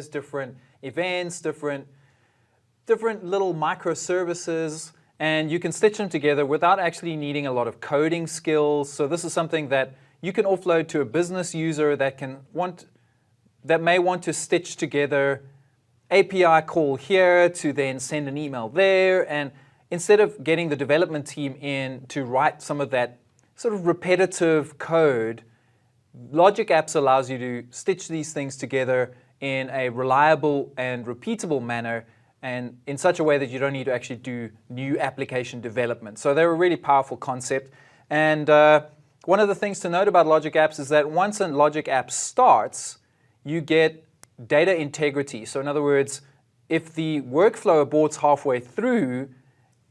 different events, different little microservices, and you can stitch them together without actually needing a lot of coding skills. So this is something that you can offload to a business user that may want to stitch together API call here to then send an email there, and instead of getting the development team in to write some of that sort of repetitive code, Logic Apps allows you to stitch these things together in a reliable and repeatable manner, and in such a way that you don't need to actually do new application development. So they're a really powerful concept. And one of the things to note about Logic Apps is that once a Logic App starts, you get data integrity. So in other words, if the workflow aborts halfway through,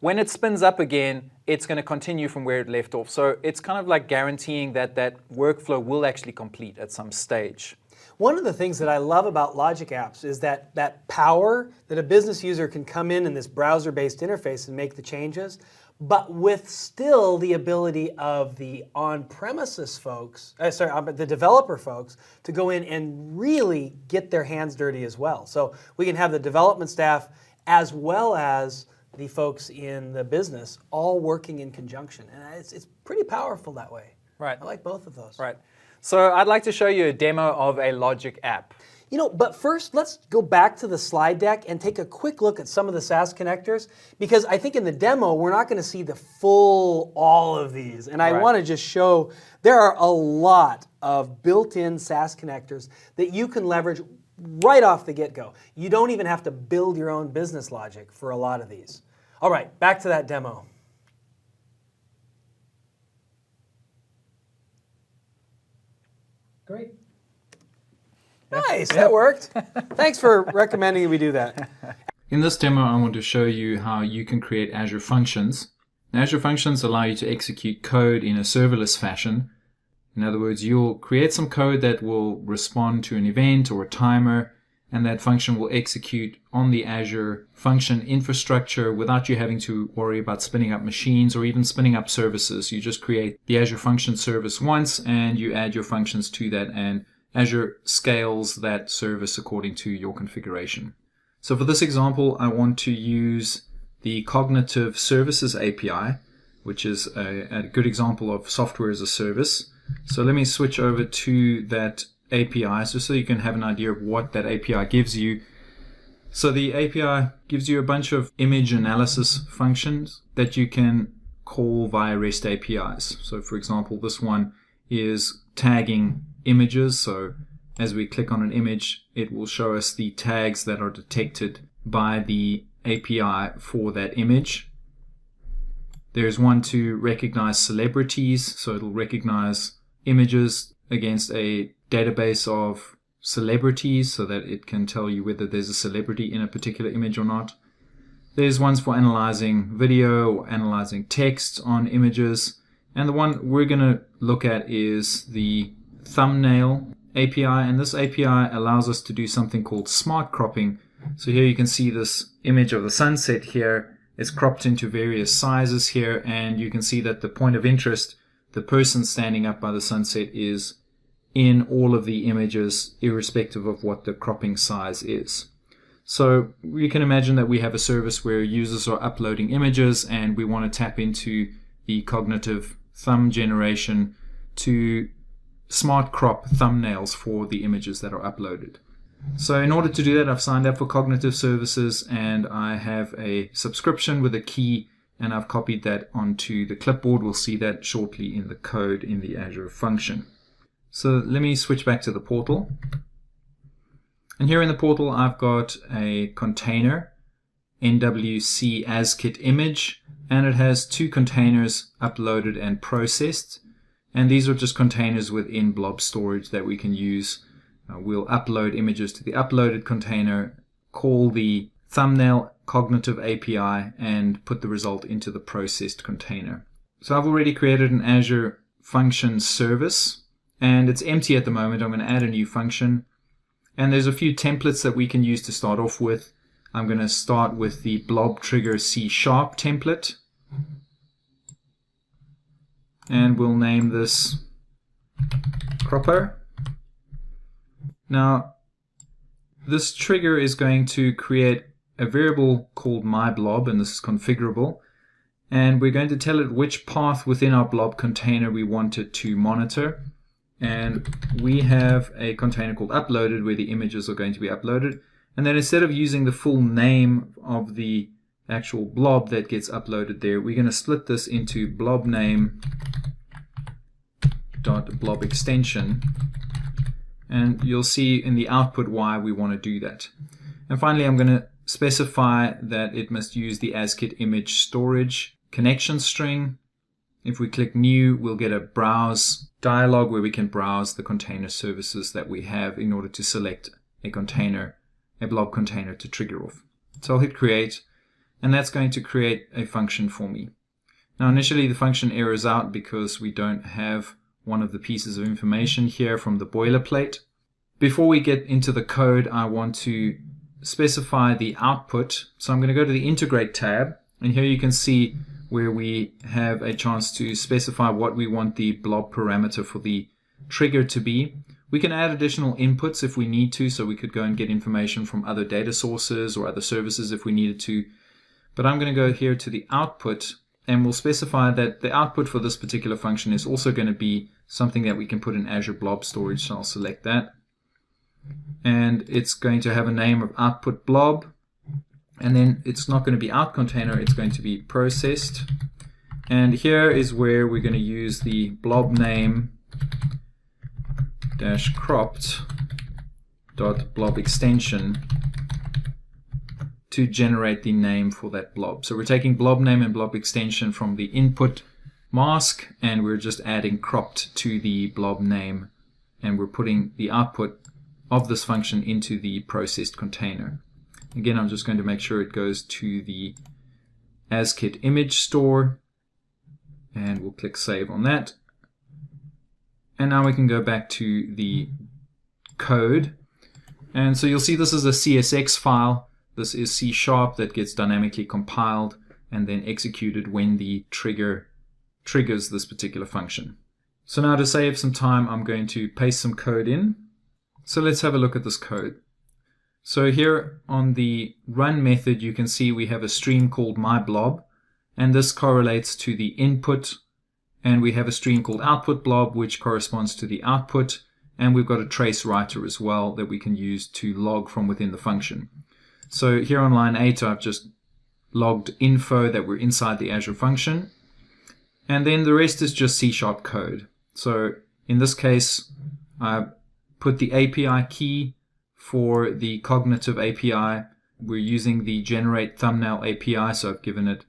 when it spins up again, it's going to continue from where it left off. So it's kind of like guaranteeing that that workflow will actually complete at some stage. One of the things that I love about Logic Apps is that power that a business user can come in this browser-based interface and make the changes, but with still the ability of the on-premises folks, the developer folks, to go in and really get their hands dirty as well. So we can have the development staff as well as the folks in the business all working in conjunction. And it's pretty powerful that way. Right. I like both of those. Right. So I'd like to show you a demo of a Logic app. You know, but first, let's go back to the slide deck and take a quick look at some of the SAS connectors, because I think in the demo, we're not going to see the full, all of these. And I want to just show there are a lot of built-in SAS connectors that you can leverage right off the get-go. You don't even have to build your own business logic for a lot of these. All right, back to that demo. Great. Nice, that worked. Thanks for recommending we do that. In this demo, I want to show you how you can create Azure Functions. Now, Azure Functions allow you to execute code in a serverless fashion. In other words, you'll create some code that will respond to an event or a timer, and that function will execute on the Azure Function infrastructure without you having to worry about spinning up machines or even spinning up services. You just create the Azure Function service once, and you add your functions to that, and Azure scales that service according to your configuration. So for this example, I want to use the Cognitive Services API, which is a good example of software as a service. So let me switch over to that API so you can have an idea of what that API gives you. So the API gives you a bunch of image analysis functions that you can call via REST APIs. So for example, this one is tagging images. So as we click on an image, it will show us the tags that are detected by the API for that image. There's one to recognize celebrities. So it'll recognize images against a database of celebrities so that it can tell you whether there's a celebrity in a particular image or not. There's ones for analyzing video or analyzing text on images. And the one we're going to look at is the thumbnail API, and this API allows us to do something called smart cropping. So here you can see this image of the sunset here. It's cropped into various sizes here, and you can see that the point of interest, the person standing up by the sunset, is in all of the images, irrespective of what the cropping size is. So you can imagine that we have a service where users are uploading images, and we want to tap into the cognitive thumb generation to smart crop thumbnails for the images that are uploaded. So in order to do that, I've signed up for Cognitive Services, and I have a subscription with a key, and I've copied that onto the clipboard. We'll see that shortly in the code in the Azure function. So let me switch back to the portal. And here in the portal, I've got a container, NWC ASKit image, and it has two containers uploaded and processed. And these are just containers within blob storage that we can use. We'll upload images to the uploaded container, call the thumbnail cognitive API, and put the result into the processed container. So I've already created an Azure Function service, and it's empty at the moment. I'm going to add a new function. And there's a few templates that we can use to start off with. I'm going to start with the blob trigger C# template. And we'll name this cropper. Now, this trigger is going to create a variable called myBlob, and this is configurable. And we're going to tell it which path within our blob container we want it to monitor. And we have a container called uploaded where the images are going to be uploaded. And then instead of using the full name of the actual blob that gets uploaded there, we're going to split this into blob name dot blob extension. And you'll see in the output why we want to do that. And finally, I'm going to specify that it must use the ASCII image storage connection string. If we click new, we'll get a browse dialog where we can browse the container services that we have in order to select a container, a blob container to trigger off. So I'll hit create, and that's going to create a function for me. Now initially the function errors out because we don't have one of the pieces of information here from the boilerplate. Before we get into the code, I want to specify the output. So I'm going to go to the integrate tab, and here you can see where we have a chance to specify what we want the blob parameter for the trigger to be. We can add additional inputs if we need to, so we could go and get information from other data sources or other services if we needed to. But I'm going to go here to the output, and we'll specify that the output for this particular function is also going to be something that we can put in Azure Blob Storage, so I'll select that. And it's going to have a name of output blob. And then it's not going to be out container, it's going to be processed. And here is where we're going to use the blob name dash cropped dot blob extension to generate the name for that blob. So we're taking blob name and blob extension from the input mask, and we're just adding cropped to the blob name, and we're putting the output of this function into the processed container. Again, I'm just going to make sure it goes to the ASCII image store, and we'll click save on that. And now we can go back to the code. And so you'll see this is a CSX file. This is C# that gets dynamically compiled and then executed when the trigger triggers this particular function. So now to save some time, I'm going to paste some code in. So let's have a look at this code. So here on the run method, you can see we have a stream called myBlob, and this correlates to the input, and we have a stream called output blob, which corresponds to the output, and we've got a trace writer as well that we can use to log from within the function. So here on line 8, I've just logged info that we're inside the Azure function, and then the rest is just C# code. So in this case, I put the API key for the Cognitive API. We're using the generate thumbnail API, so I've given it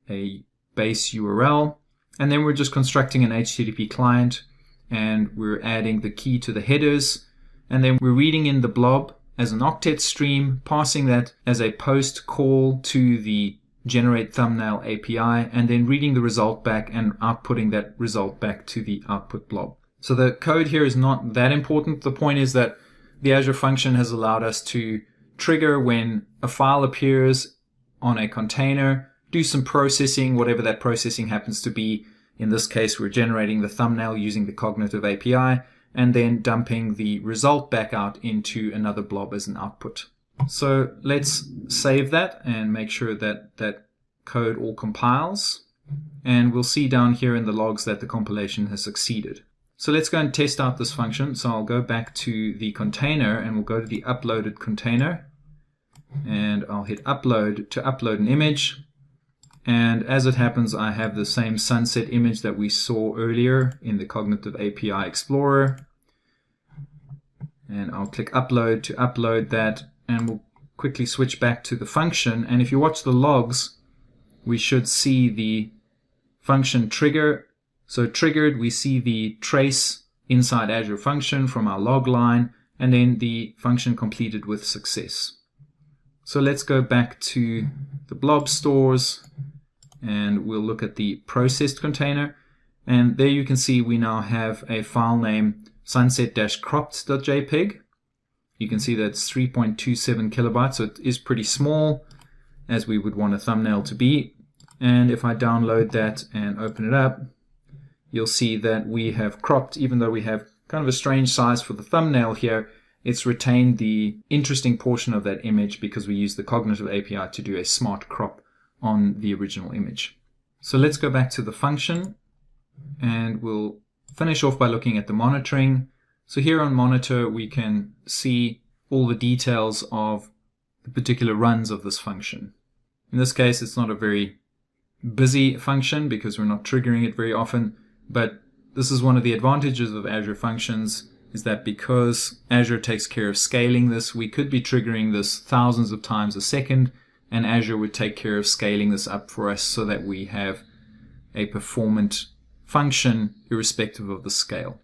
a base URL, and then we're just constructing an HTTP client, and we're adding the key to the headers, and then we're reading in the blob as an octet stream, passing that as a post call to the generate thumbnail API, and then reading the result back and outputting that result back to the output blob. So the code here is not that important. The point is that the Azure function has allowed us to trigger when a file appears on a container, do some processing, whatever that processing happens to be. In this case, we're generating the thumbnail using the Cognitive API, and then dumping the result back out into another blob as an output. So let's save that and make sure that that code all compiles. And we'll see down here in the logs that the compilation has succeeded. So let's go and test out this function. So I'll go back to the container, and we'll go to the uploaded container, and I'll hit upload to upload an image. And as it happens, I have the same sunset image that we saw earlier in the Cognitive API Explorer. And I'll click upload to upload that, and we'll quickly switch back to the function. And if you watch the logs, we should see the function trigger. So triggered, we see the trace inside Azure function from our log line, and then the function completed with success. So let's go back to the blob stores, and we'll look at the processed container. And there you can see we now have a file name sunset-cropped.jpg. You can see that's 3.27 kilobytes, so it is pretty small, as we would want a thumbnail to be. And if I download that and open it up, you'll see that we have cropped, even though we have kind of a strange size for the thumbnail here, it's retained the interesting portion of that image because we use the Cognitive API to do a smart crop on the original image. So let's go back to the function, and we'll finish off by looking at the monitoring. So here on monitor, we can see all the details of the particular runs of this function. In this case, it's not a very busy function because we're not triggering it very often, but this is one of the advantages of Azure Functions, is that because Azure takes care of scaling this, we could be triggering this thousands of times a second, and Azure would take care of scaling this up for us so that we have a performant function irrespective of the scale.